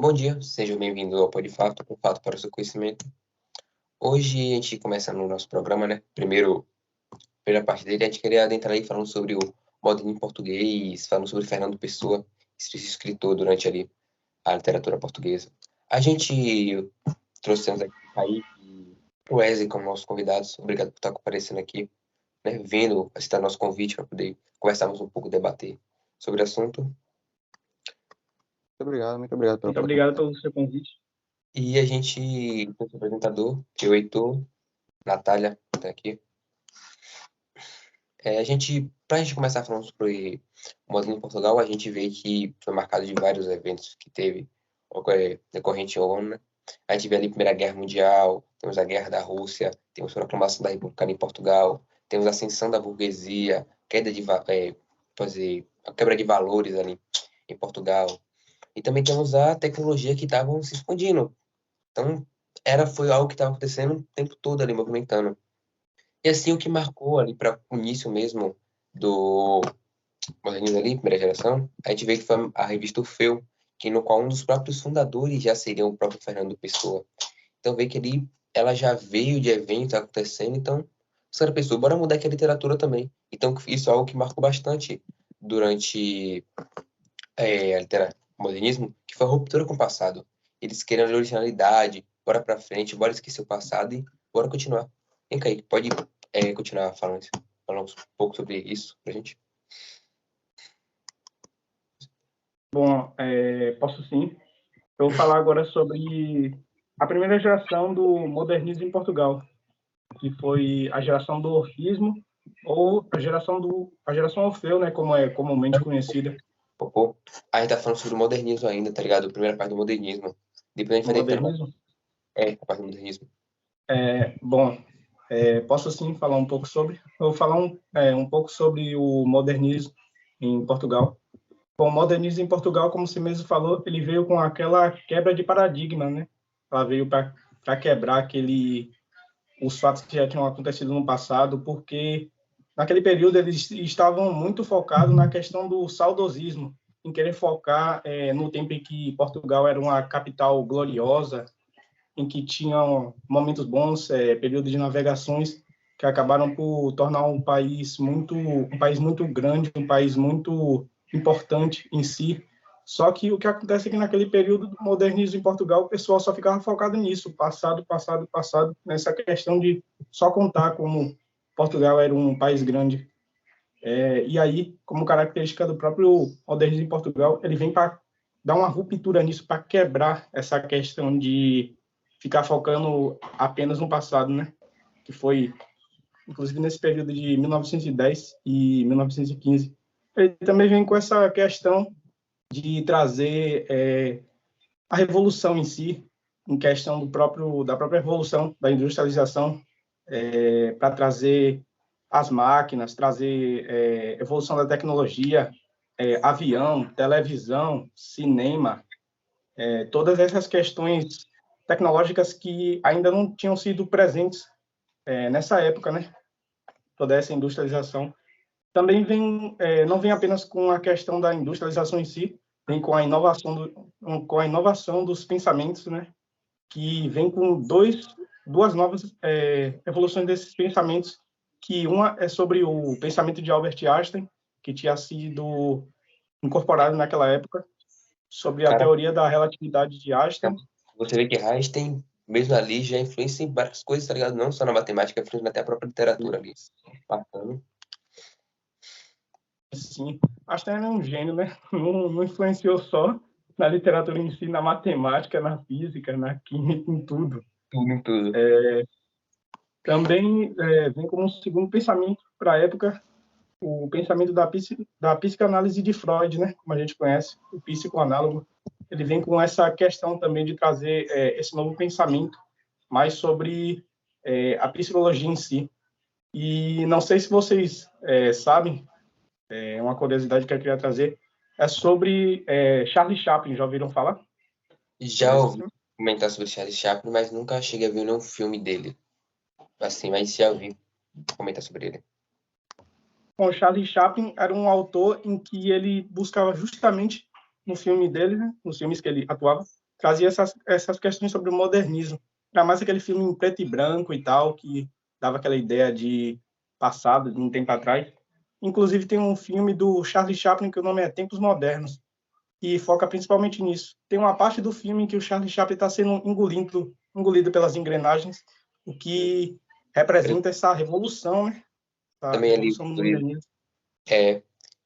Bom dia, sejam bem-vindos ao Pode Fato, um fato para o seu conhecimento. Hoje a gente começa no nosso programa, né? Primeira parte dele, a gente queria adentrar aí falando sobre o modernismo em português, falando sobre Fernando Pessoa, esse escritor durante ali a literatura portuguesa. A gente trouxemos aqui o Kaique e o Wesley como nossos convidados. Obrigado por estar comparecendo aqui, né? Vindo aceitar nosso convite para poder conversarmos um pouco, debater sobre o assunto. Muito obrigado Muito obrigado pelo seu convite. E a gente tem o apresentador, que é o Heitor, Natália, tá aqui. Pra gente começar falando sobre o modernismo em Portugal, a gente vê que foi marcado de vários eventos que teve decorrente ao ano, né? A gente vê ali a Primeira Guerra Mundial, temos a Guerra da Rússia, temos a proclamação da República em Portugal, temos a ascensão da burguesia, a quebra de valores ali em Portugal. E também temos a tecnologia que estavam se expandindo. Então, foi algo que estava acontecendo o tempo todo ali, movimentando. E assim, o que marcou ali para o início mesmo do modernismo ali, primeira geração, a gente vê que foi a revista Orfeu, no qual um dos próprios fundadores já seria o próprio Fernando Pessoa. Então, vê que ali ela já veio de eventos acontecendo, então, os caras pensou, bora mudar aqui a literatura também. Então, isso é algo que marcou bastante durante o modernismo, que foi a ruptura com o passado. Eles querem originalidade, bora pra frente, bora esquecer o passado e bora continuar. Vem, Kaique, pode continuar falando um pouco sobre isso pra gente? Bom, posso sim. Eu vou falar agora sobre a primeira geração do modernismo em Portugal, que foi a geração do orfismo, ou a geração Orfeu, né, como é comumente conhecida. A gente tá falando sobre o modernismo ainda, tá ligado? A primeira parte do modernismo. Depois a gente vai Modernismo? a parte do modernismo. Bom, posso sim falar um pouco sobre. Eu vou falar um pouco sobre o modernismo em Portugal. Bom, o modernismo em Portugal, como você mesmo falou, ele veio com aquela quebra de paradigma, né? Ela veio para quebrar os fatos que já tinham acontecido no passado, porque naquele período eles estavam muito focados na questão do saudosismo, em querer focar no tempo em que Portugal era uma capital gloriosa, em que tinham momentos bons, períodos de navegações que acabaram por tornar um país muito grande, um país muito importante em si. Só que o que acontece é que naquele período do modernismo em Portugal, o pessoal só ficava focado nisso, passado, nessa questão de só contar como Portugal era um país grande. E aí, como característica do próprio modernismo em Portugal, ele vem para dar uma ruptura nisso, para quebrar essa questão de ficar focando apenas no passado, né? Que foi, inclusive, nesse período de 1910 e 1915. Ele também vem com essa questão de trazer a revolução em si, em questão da própria revolução, da industrialização, para trazer as máquinas, trazer evolução da tecnologia, avião, televisão, cinema, todas essas questões tecnológicas que ainda não tinham sido presentes nessa época, né? Toda essa industrialização. Também não vem apenas com a questão da industrialização em si, vem com a inovação dos pensamentos, né? Que vem com duas novas evoluções desses pensamentos, que uma é sobre o pensamento de Albert Einstein, que tinha sido incorporado naquela época, sobre a teoria da relatividade de Einstein. Você vê que Einstein, mesmo ali, já influencia em várias coisas, tá ligado? Não só na matemática, influencia até a própria literatura ali. Bacana. Sim, Einstein era um gênio, né? Não influenciou só na literatura em si, na matemática, na física, na química, em tudo. Tudo. Também vem como um segundo pensamento para a época, o pensamento da psicanálise de Freud, né? Como a gente conhece, o psicoanálogo. Ele vem com essa questão também de trazer esse novo pensamento mais sobre a psicologia em si. E não sei se vocês sabem, uma curiosidade que eu queria trazer, é sobre Charlie Chaplin. Já ouviram falar? Já ouvi comentar sobre Charlie Chaplin, mas nunca cheguei a ver nenhum filme dele. Assim, mas já ouvi comentar sobre ele. Bom, Charlie Chaplin era um autor em que ele buscava justamente no filme dele, né, nos filmes que ele atuava, trazia essas questões sobre o modernismo. Era mais aquele filme em preto e branco e tal, que dava aquela ideia de passado, de um tempo atrás. Inclusive, tem um filme do Charlie Chaplin que o nome é Tempos Modernos, e foca principalmente nisso. Tem uma parte do filme em que o Charlie Chaplin está sendo engolido pelas engrenagens, o que representa essa revolução, né? Essa Também ali, revolução do modernismo.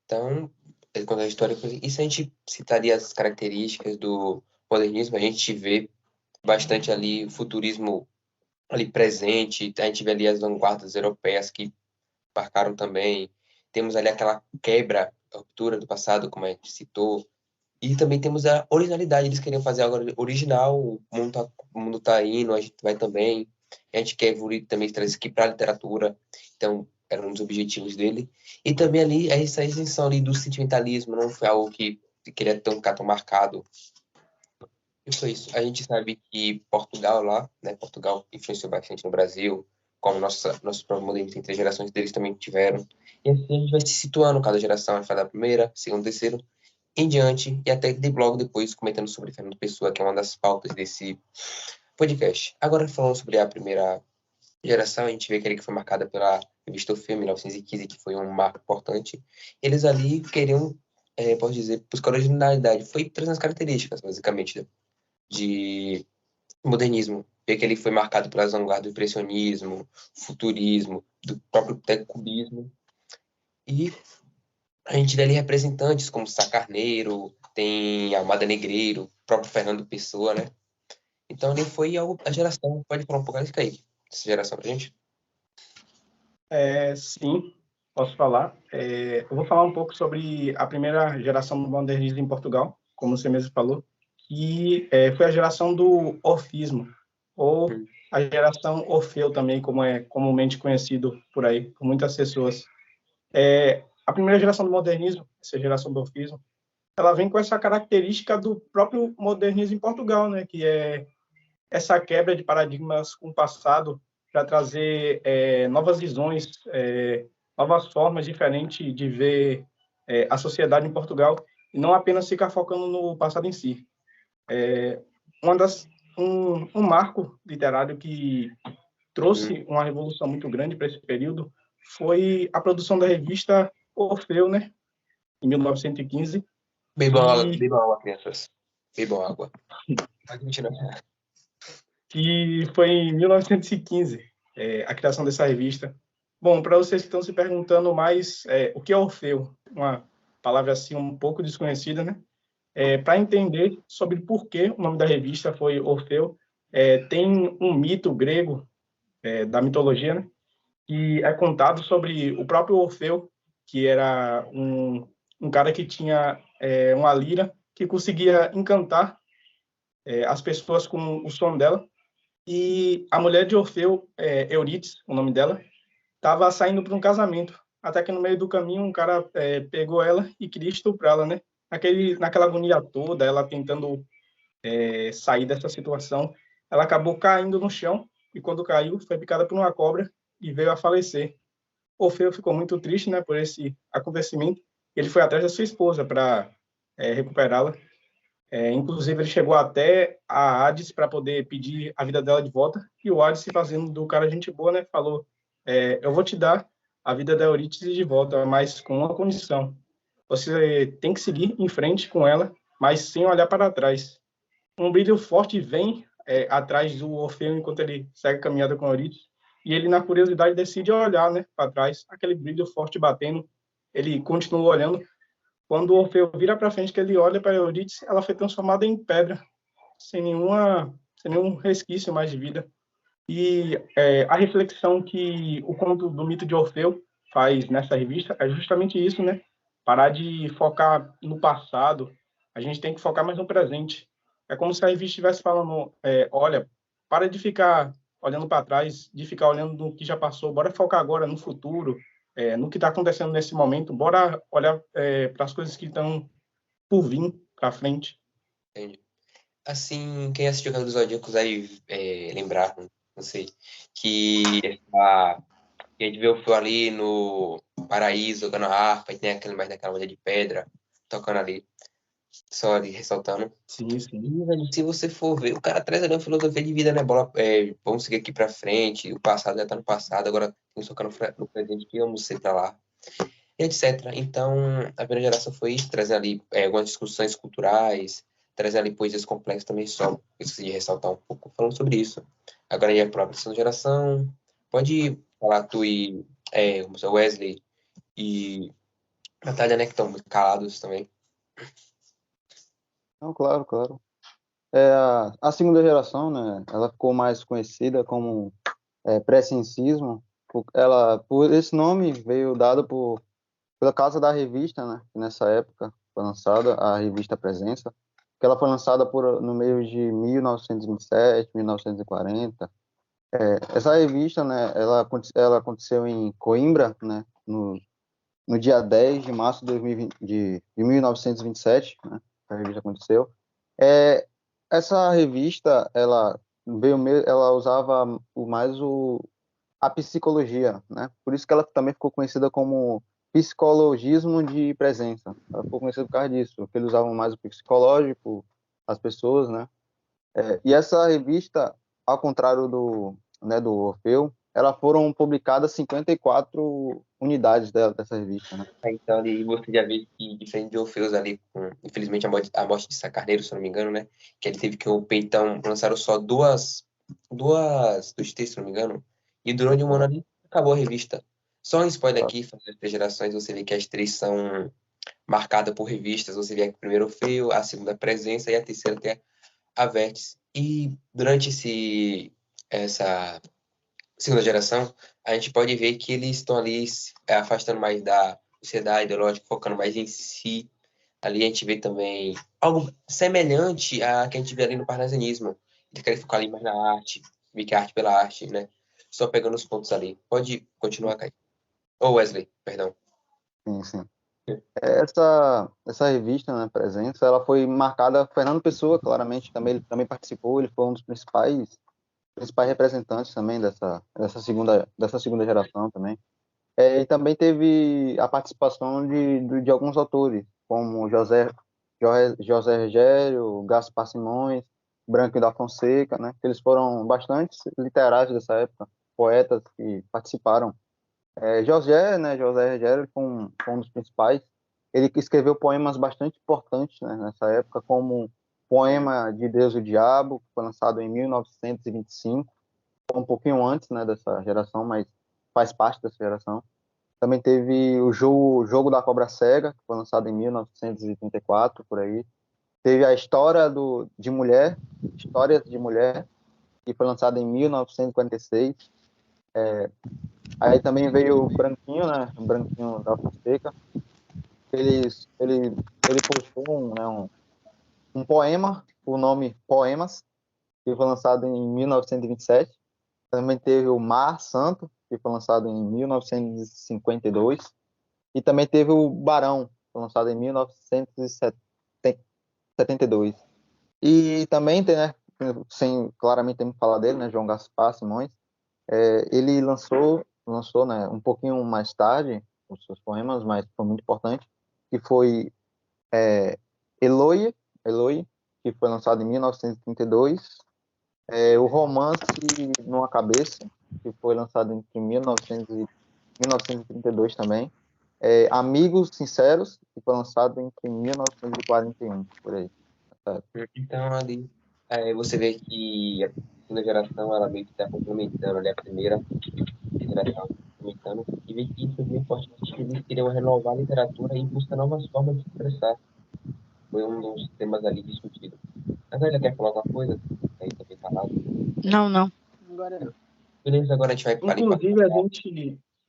então, ele conta a história. E se a gente citaria as características do modernismo, a gente vê bastante ali o futurismo ali presente, a gente vê ali as vanguardas europeias que marcaram também. Temos ali aquela quebra, a ruptura do passado, como a gente citou. E também temos a originalidade, eles queriam fazer algo original, o mundo tá indo, a gente vai também. A gente quer evoluir também, trazer isso aqui para a literatura. Então, era um dos objetivos dele. E também ali, essa isenção ali do sentimentalismo, não foi algo que queria ter um cartão marcado. E foi isso. A gente sabe que Portugal lá, né, Portugal influenciou bastante no Brasil, como nossos próprios modelos entre gerações deles também tiveram. E assim a gente vai se situando, cada geração vai falar da primeira, segunda, terceira, em diante, e até logo depois comentando sobre Fernando Pessoa, que é uma das pautas desse podcast. Agora, falando sobre a primeira geração, a gente vê que ele foi marcada pela revista O Filme, 1915, que foi um marco importante. Eles ali queriam, posso dizer, buscar originalidade. Foi trazendo as características, basicamente, de modernismo. Vê que ele foi marcado pelas vanguardas do impressionismo, futurismo, do próprio cubismo. E a gente vê ali representantes como Sá Carneiro, tem Almada Negreiro, o próprio Fernando Pessoa, né? Então ele foi a geração, pode falar um pouco disso aí, dessa geração pra gente? Sim, posso falar. Eu vou falar um pouco sobre a primeira geração do modernismo em Portugal, como você mesmo falou, que foi a geração do orfismo, ou a geração Orfeu também, como é comumente conhecido por aí, por muitas pessoas. A primeira geração do modernismo, essa geração do orfismo, ela vem com essa característica do próprio modernismo em Portugal, né, que é essa quebra de paradigmas com o passado para trazer novas visões, novas formas diferentes de ver a sociedade em Portugal e não apenas ficar focando no passado em si. Uma das, um marco literário que trouxe uma revolução muito grande para esse período foi a produção da revista Orfeu, né, em 1915, que, Bebam água, crianças. Bebam água. Pode continuar. que foi em 1915, a criação dessa revista. Bom, para vocês que estão se perguntando mais o que é Orfeu, uma palavra assim um pouco desconhecida, né? Para entender sobre por que o nome da revista foi Orfeu, tem um mito grego da mitologia, né? Que é contado sobre o próprio Orfeu, que era um cara que tinha uma lira que conseguia encantar as pessoas com o som dela. E a mulher de Orfeu, Eurídice, o nome dela, estava saindo para um casamento. Até que no meio do caminho um cara pegou ela e queria estuprá-la, né? Naquela agonia toda, ela tentando sair dessa situação, ela acabou caindo no chão e quando caiu foi picada por uma cobra e veio a falecer. Orfeu ficou muito triste, né, por esse acontecimento. Ele foi atrás da sua esposa para recuperá-la. Inclusive, ele chegou até a Hades para poder pedir a vida dela de volta. E o Hades, se fazendo do cara gente boa, né, falou: eu vou te dar a vida da Eurídice de volta, mas com uma condição. Você tem que seguir em frente com ela, mas sem olhar para trás. Um brilho forte vem atrás do Orfeu enquanto ele segue a caminhada com Eurídice. E ele, na curiosidade, decide olhar, né, para trás, aquele brilho forte batendo. Ele continua olhando. Quando o Orfeu vira para frente, que ele olha para Eurídice, ela foi transformada em pedra, sem nenhum resquício mais de vida. E a reflexão que o conto do mito de Orfeu faz nessa revista é justamente isso, né? Parar de focar no passado, a gente tem que focar mais no presente. É como se a revista estivesse falando, olha, para de ficar olhando para trás, de ficar olhando no que já passou, bora focar agora no futuro, no que está acontecendo nesse momento, bora olhar para as coisas que estão por vir para frente. Entendi. Assim, quem assistiu Cavaleiros do Zodíaco vai lembrar, não sei, que a gente vê o Phil ali no paraíso, tocando a harpa, e tem aquele mais daquela mulher de pedra, tocando ali. Só ali ressaltando. Sim, sim. E, velho, se você for ver, o cara traz ali uma filosofia de vida, né? Vamos seguir aqui pra frente, o passado já tá no passado, agora tem que focar no presente que vamos ser pra lá, e etc. Então, a primeira geração foi isso, trazendo ali algumas discussões culturais, trazendo ali poesias complexas também, só esqueci de ressaltar um pouco, falando sobre isso. Agora, a própria segunda geração, pode falar tu e o Wesley e Natália, né, que estão muito calados também. Não, claro, claro. A segunda geração, né, ela ficou mais conhecida como pré-ciencismo. Por esse nome veio dado pela causa da revista, né, que nessa época foi lançada, a revista Presença, que ela foi lançada no meio de 1927, 1940. Essa revista, né, ela aconteceu em Coimbra, né, no dia 10 de março de 2020, de 1927, né, a revista aconteceu. É, Essa revista, ela usava a psicologia, né? Por isso que ela também ficou conhecida como psicologismo de presença. Ela ficou conhecida por causa disso, porque eles usavam mais o psicológico, as pessoas, né? E essa revista, ao contrário do Orfeu, ela foram publicadas 54 unidades dessa revista, né? Então, ali você já vê que, diferente de Orfeus ali, infelizmente, a morte de Sá Carneiro, se eu não me engano, né? Que ele teve que o Peitão lançaram só duas dos textos, se eu não me engano, e durante um ano ali acabou a revista. Só um spoiler aqui, fazendo as três gerações, você vê que as três são marcadas por revistas. Você vê que a primeira Orfeu, a segunda Presença e a terceira tem a Vértice. E durante essa segunda geração, a gente pode ver que eles estão ali se afastando mais da sociedade ideológica, focando mais em si. Ali a gente vê também algo semelhante a que a gente vê ali no parnasianismo. Eles querem focar ali mais na arte, ver que é arte pela arte, né? Só pegando os pontos ali. Pode continuar, Caio. Ou Wesley, perdão. Sim, sim. Essa revista, né, Presença, ela foi marcada. Fernando Pessoa, claramente, também, ele também participou. Ele foi um dos principais representantes também dessa segunda geração também. E também teve a participação de alguns autores, como José Rogério, Gaspar Simões, Branco da Fonseca, né? Eles foram bastante literários dessa época, poetas que participaram. José Rogério foi um dos principais. Ele que escreveu poemas bastante importantes, né, nessa época, como o Poema de Deus e o Diabo, que foi lançado em 1925, um pouquinho antes, né, dessa geração, mas faz parte dessa geração. Também teve o Jogo da Cobra Cega, que foi lançado em 1934, por aí. Teve a Histórias de Mulher, que foi lançado em 1946. Aí também veio o Branquinho, né? O Branquinho da Fonseca. Ele postou um poema, o nome Poemas, que foi lançado em 1927. Também teve o Mar Santo, que foi lançado em 1952. E também teve o Barão, foi lançado em 1972. E também tem, né, sem claramente temos que falar dele, né, João Gaspar Simões. Ele lançou, né, um pouquinho mais tarde os seus poemas, mas foi muito importante, que foi Eloy, Eloy, que foi lançado em 1932. O Romance Numa Cabeça, que foi lançado entre 1932 também. Amigos Sinceros, que foi lançado entre 1941, por aí. Então, ali, você vê que a segunda geração, ela meio que está complementando ali a primeira geração, complementando, e vê que isso é muito importante, que eles queriam renovar a literatura e buscar novas formas de se expressar. Foi um dos temas ali discutidos. A Zélia quer falar alguma coisa? Aí também falado. Não, não. Agora não. Beleza, agora a gente vai para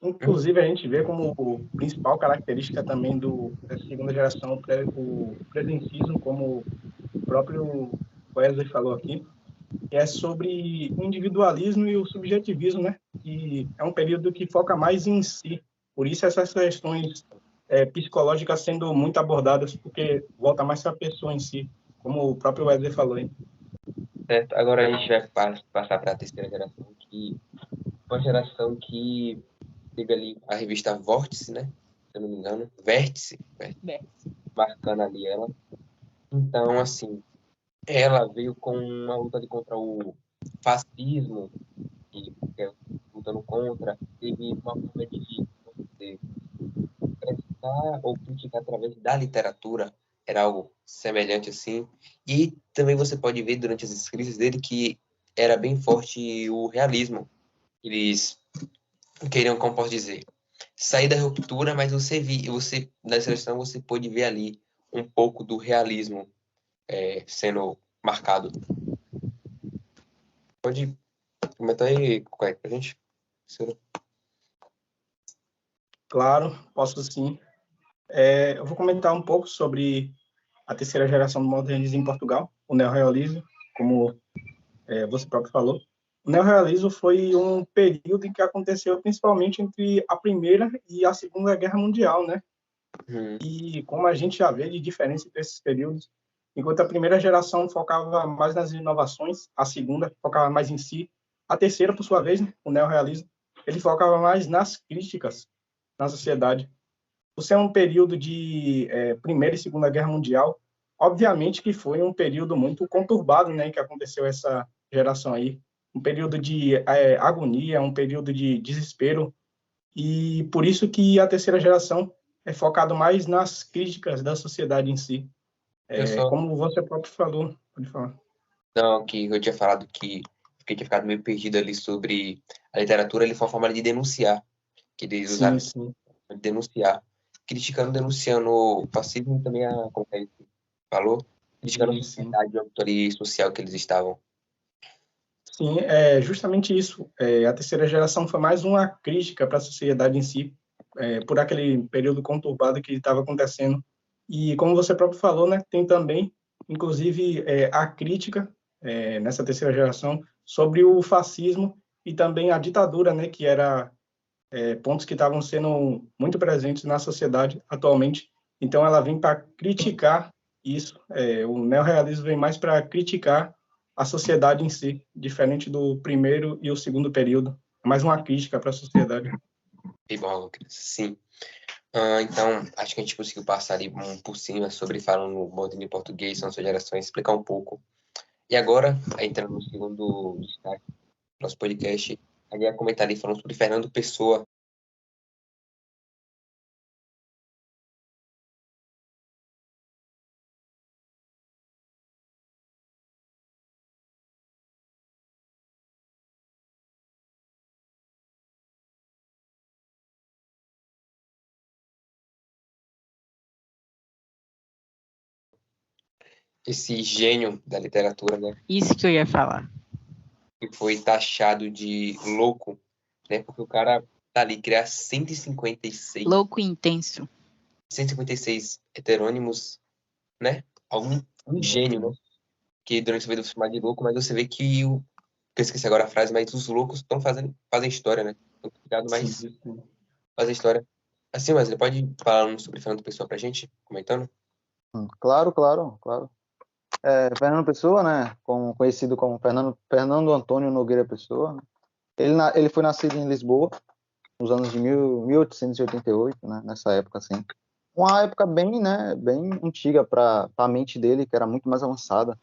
Inclusive, a gente vê como principal característica também da segunda geração o presencismo, como o próprio Wesley falou aqui, que é sobre o individualismo e o subjetivismo, né? Que é um período que foca mais em si. Por isso essas questões psicológicas sendo muito abordadas, porque volta mais para a pessoa em si, como o próprio Wesley falou, hein? certo. Agora a gente vai passar para a terceira geração, que foi uma geração que teve ali a revista Vórtice, né? Se eu não me engano. Vértice, marcando ali ela. Então, assim, ela veio com uma luta contra o fascismo, que é lutando contra, teve uma forma de você expressar ou criticar através da literatura, era algo semelhante assim. E também você pode ver durante as escritas dele que era bem forte o realismo. Eles queriam, como posso dizer, sair da ruptura, mas você na seleção você pôde ver ali um pouco do realismo sendo marcado. Pode comentar aí, Caio, pra gente? Ciro? Claro, posso sim. Eu vou comentar um pouco sobre a terceira geração do modernismo em Portugal, o neorrealismo, como você próprio falou. O neorrealismo foi um período em que aconteceu principalmente entre a Primeira e a Segunda Guerra Mundial, né? E como a gente já vê de diferença entre esses períodos, enquanto a primeira geração focava mais nas inovações, a segunda focava mais em si, a terceira, por sua vez, né, o neorrealismo, ele focava mais nas críticas na sociedade. Por ser um período de Primeira e Segunda Guerra Mundial, obviamente que foi um período muito conturbado, né, que aconteceu essa geração aí, um período de agonia, um período de desespero, e por isso que a terceira geração é focado mais nas críticas da sociedade em si. Eu só. Como você próprio falou, pode falar. Não, que eu tinha falado que tinha ficado meio perdido ali sobre a literatura, ele foi uma forma de denunciar, que eles Sim, usaram sim. de denunciar, criticando, denunciando o fascismo e também como é que falou, criticando a Sim, sim. sociedade, a autoria social que eles estavam. Sim, é justamente isso. A terceira geração foi mais uma crítica para a sociedade em si, por aquele período conturbado que estava acontecendo. E como você próprio falou, né, tem também, inclusive, a crítica nessa terceira geração sobre o fascismo e também a ditadura, né, que era pontos que estavam sendo muito presentes na sociedade atualmente. Então, ela vem para criticar isso. O neorrealismo vem mais para criticar a sociedade em si, diferente do primeiro e o segundo período. É mais uma crítica para a sociedade. E bom, sim. Então, acho que a gente conseguiu passar ali por cima sobre falando no moderno em português, são suas gerações, explicar um pouco. E agora, entrando no segundo destaque do nosso podcast, a gente vai comentar ali falando sobre Fernando Pessoa. Esse gênio da literatura, né, Isso que eu ia falar. que foi taxado de louco, né, porque o cara tá ali, criar 156, Louco e intenso. 156 heterônimos, né, um gênio, né, que durante a vida foi chamado de louco, mas você vê que eu esqueci agora a frase, mas os loucos fazem história, né, estão ligados, Sim, mas sim. fazem história. Assim, Wesley, pode falar sobre Fernando Pessoa pra gente, comentando? Claro, claro, claro. Fernando Pessoa, né, conhecido como Fernando Antônio Nogueira Pessoa, né? Ele foi nascido em Lisboa, nos anos de 1888, né, nessa época, assim. Uma época bem, né, bem antiga para a mente dele, que era muito mais avançada.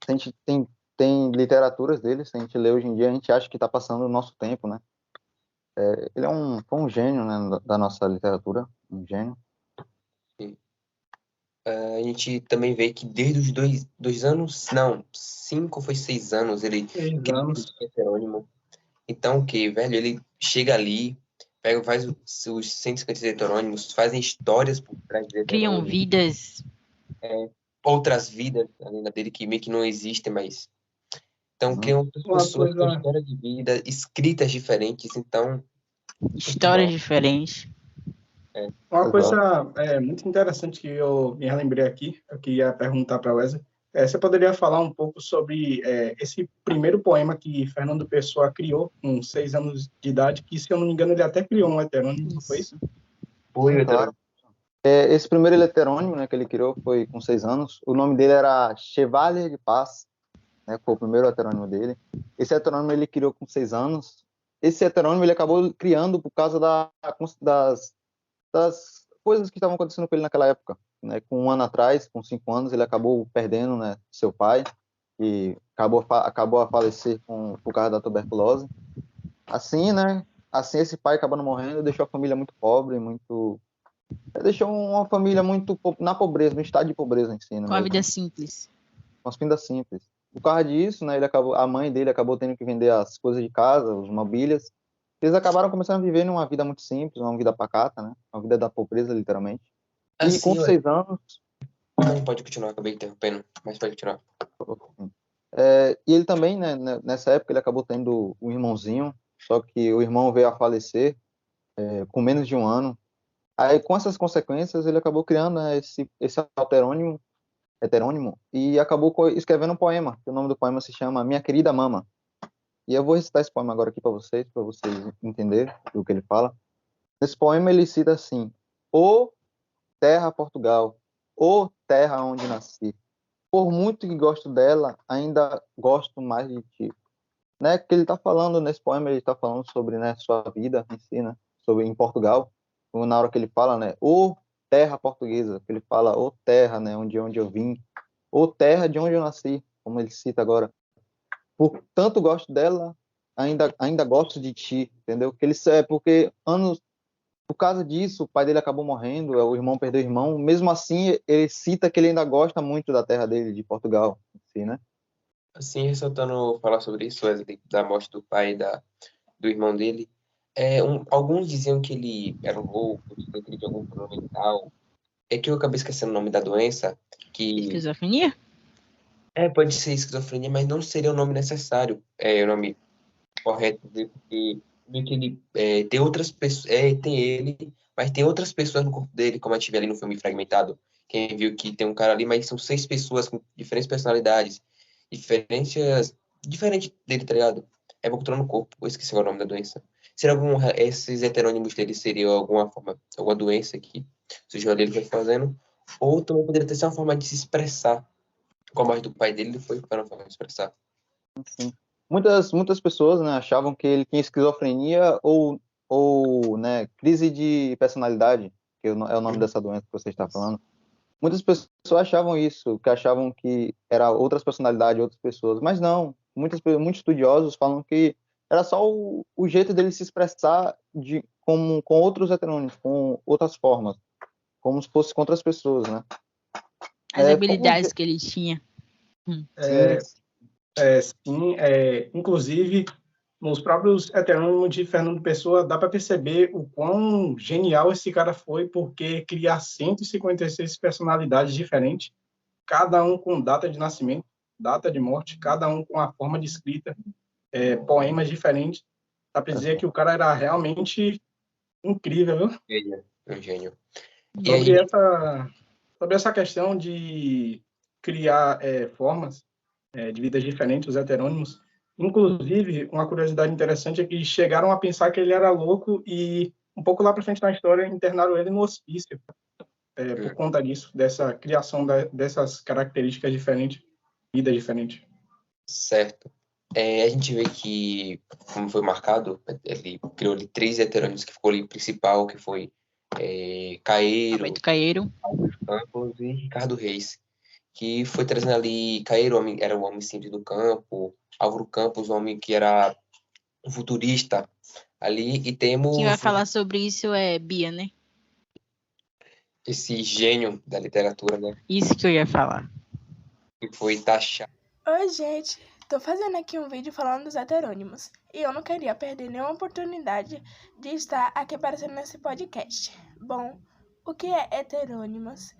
A gente tem literaturas dele, se a gente lê hoje em dia, a gente acha que está passando o nosso tempo, né? Ele foi um gênio, né, da nossa literatura, um gênio. A gente também vê que desde os dois anos, não, 5 foi 6 anos, ele 6 anos. critica heterônimo. Então, o que, velho? Ele chega ali, faz os 150 heterônimos, fazem histórias por trás dos Criam heterônimos, vidas. outras vidas além da dele que meio que não existem, mas. Então, Hum. criam outras Uma pessoas com coisa, história de vida, escritas diferentes, então, muito Histórias bom. diferentes. uma Exato. coisa muito interessante que eu me relembrei aqui, eu queria perguntar para a Wesley, você poderia falar um pouco sobre esse primeiro poema que Fernando Pessoa criou com 6 anos de idade, que, se eu não me engano, ele até criou um heterônimo, não foi isso? Isso. Foi o Claro. heterônimo. Esse primeiro heterônimo, né, que ele criou foi com 6 anos. O nome dele era Chevalier de Paz, né, foi o primeiro heterônimo dele. Esse heterônimo ele criou com 6 anos. Esse heterônimo ele acabou criando por causa das coisas que estavam acontecendo com ele naquela época, né? Com 1 ano atrás, com 5 anos, ele acabou perdendo, né, seu pai, e acabou a falecer por causa da tuberculose. Assim, né? Assim, esse pai acabando morrendo, deixou a família muito pobre, deixou uma família muito na pobreza, no estado de pobreza em si, né, Com a mesmo, vida simples. com as vidas simples. Por causa disso, né, a mãe dele acabou tendo que vender as coisas de casa, as mobílias. Eles acabaram começando a viver numa vida muito simples, uma vida pacata, né? Uma vida da pobreza, literalmente. E com Assim, ué. 6 anos, Não, pode continuar, acabei interrompendo, mas pode continuar. e ele também, né, nessa época, ele acabou tendo um irmãozinho, só que o irmão veio a falecer com menos de 1 ano. Aí, com essas consequências, ele acabou criando, né, esse heterônimo e acabou escrevendo um poema. O nome do poema se chama Minha Querida Mama. E eu vou recitar esse poema agora aqui para vocês entenderem o que ele fala. Nesse poema ele cita assim: Ô terra Portugal, ô terra onde nasci, por muito que gosto dela, ainda gosto mais de ti. Né? Que ele está falando nesse poema, ele está falando sobre, né, sua vida em si, né? Sobre em Portugal. Na hora que ele fala, né, ô terra portuguesa, que ele fala, ô terra, né, onde eu vim, ô terra de onde eu nasci, como ele cita agora. Por tanto gosto dela, ainda gosto de ti, entendeu? Que ele porque por causa disso, o pai dele acabou morrendo, o irmão perdeu o irmão. Mesmo assim, ele cita que ele ainda gosta muito da terra dele, de Portugal, assim, né? Assim, ressaltando falar sobre isso, Wesley, da morte do pai e do irmão dele, alguns diziam que ele era um louco, que ele tinha algum problema mental. É que eu acabei esquecendo o nome da doença, que Esquizofrenia? pode ser esquizofrenia, mas não seria o nome necessário, o nome correto dele, porque meio que ele tem outras pessoas, tem ele, mas tem outras pessoas no corpo dele, como a gente vê ali no filme Fragmentado. Quem viu que tem um cara ali, mas são 6 pessoas com diferentes personalidades, diferente dele, tá ligado? É Voltron no corpo, eu esqueci o nome da doença. Será esses heterônimos dele seriam alguma forma, alguma doença que surgiu ali ele foi fazendo, ou também poderia ter sido uma forma de se expressar, como a do pai dele foi uma forma de se expressar. Sim. Muitas pessoas, né, achavam que ele tinha esquizofrenia ou né, crise de personalidade, que é o nome dessa doença que você está falando. Muitas pessoas achavam isso, que achavam que era outras personalidades, outras pessoas, mas não. Muitos estudiosos falam que era só o jeito dele se expressar com outros heterônimos, com outras formas, como se fosse com outras pessoas, né? As habilidades que ele tinha. Sim, inclusive, nos próprios heterônimos de Fernando Pessoa, dá para perceber o quão genial esse cara foi, porque criar 156 personalidades diferentes, cada um com data de nascimento, data de morte, cada um com a forma de escrita, poemas diferentes. Dá para dizer que o cara era realmente incrível, viu? Um gênio. Sobre essa questão de criar formas de vidas diferentes, os heterônimos. Inclusive, uma curiosidade interessante é que chegaram a pensar que ele era louco e, um pouco lá para frente na história, internaram ele no hospício, por conta disso, dessa criação dessas características diferentes, vida diferente. Certo. A gente vê que, como foi marcado, ele criou ali 3 heterônimos, que ficou ali o principal, que foi Caeiro, Alberto Caeiro. Álvaro Campos e Ricardo Reis, que foi trazendo ali, Caeiro era o homem simples do campo, Álvaro Campos, o homem que era um futurista ali, e Quem vai temos falar sobre isso é Bia, né? esse gênio da literatura, né, Isso que eu ia falar. que foi taxado. Oi, gente. Tô fazendo aqui um vídeo falando dos heterônimos e eu não queria perder nenhuma oportunidade de estar aqui aparecendo nesse podcast. Bom, o que é heterônimos?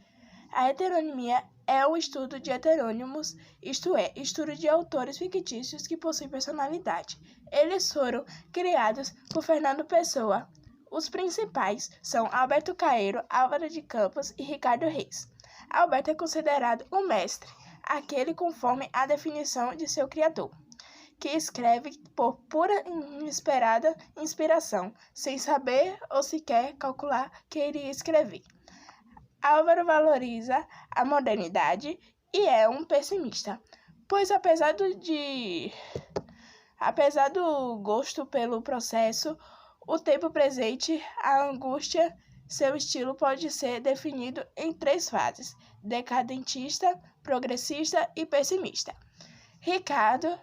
A heteronimia é o estudo de heterônimos, isto é, estudo de autores fictícios que possuem personalidade. Eles foram criados por Fernando Pessoa. Os principais são Alberto Caeiro, Álvaro de Campos e Ricardo Reis. Alberto é considerado o mestre, aquele conforme a definição de seu criador, que escreve por pura inesperada inspiração, sem saber ou sequer calcular que iria escrever. Álvaro valoriza a modernidade e é um pessimista, pois apesar do gosto pelo processo, o tempo presente, a angústia Seu estilo pode ser definido em 3 fases: decadentista, progressista e pessimista. Ricardo,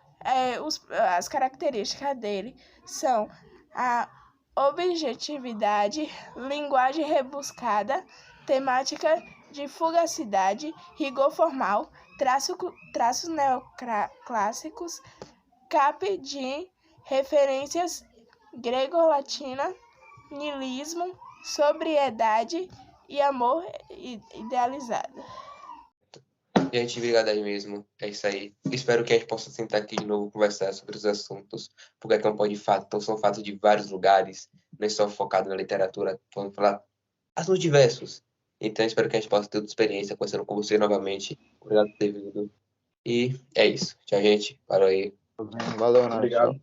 as características dele são a objetividade, linguagem rebuscada, temática de fugacidade, rigor formal, traços neoclássicos, cap de referências grego-latina, niilismo, sobriedade e amor idealizado. Gente, obrigado aí mesmo. É isso aí. Espero que a gente possa sentar aqui de novo e conversar sobre os assuntos, porque aqui é um pó de fato, então são fatos de vários lugares, não é só focado na literatura, vamos falar assuntos diversos. Então, espero que a gente possa ter outra experiência conversando com você novamente. Obrigado por ter vindo. E é isso. Tchau, gente. Valeu aí. Valeu, Nath. Obrigado.